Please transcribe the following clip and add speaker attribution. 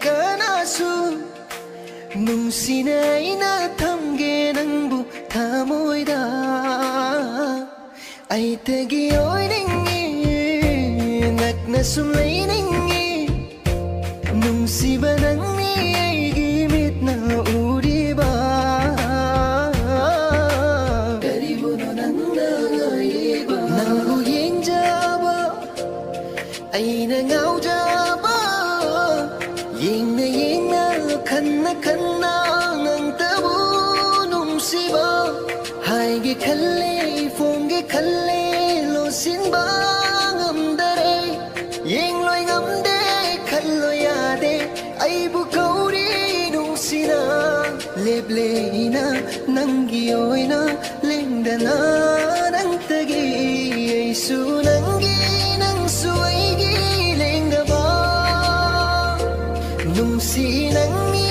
Speaker 1: kanasu nungsina aina thamge nangbu thamoida aitagi oiningi nakna sum leiningi nungsiba nangni aigi mitna uriba karibuno nangna ngaiba nangbu yengjaba aina ngaujaba yengna yengna khanna khanna nangtabu nungsiba haige khalle phongge khalle losinba ngamdare yengloi ngamde khallo yade aibu kauri nungsina lebleina nangi oina lengdana nangtagi aisu nangi nangsu aigi lengdaba nungsi nangi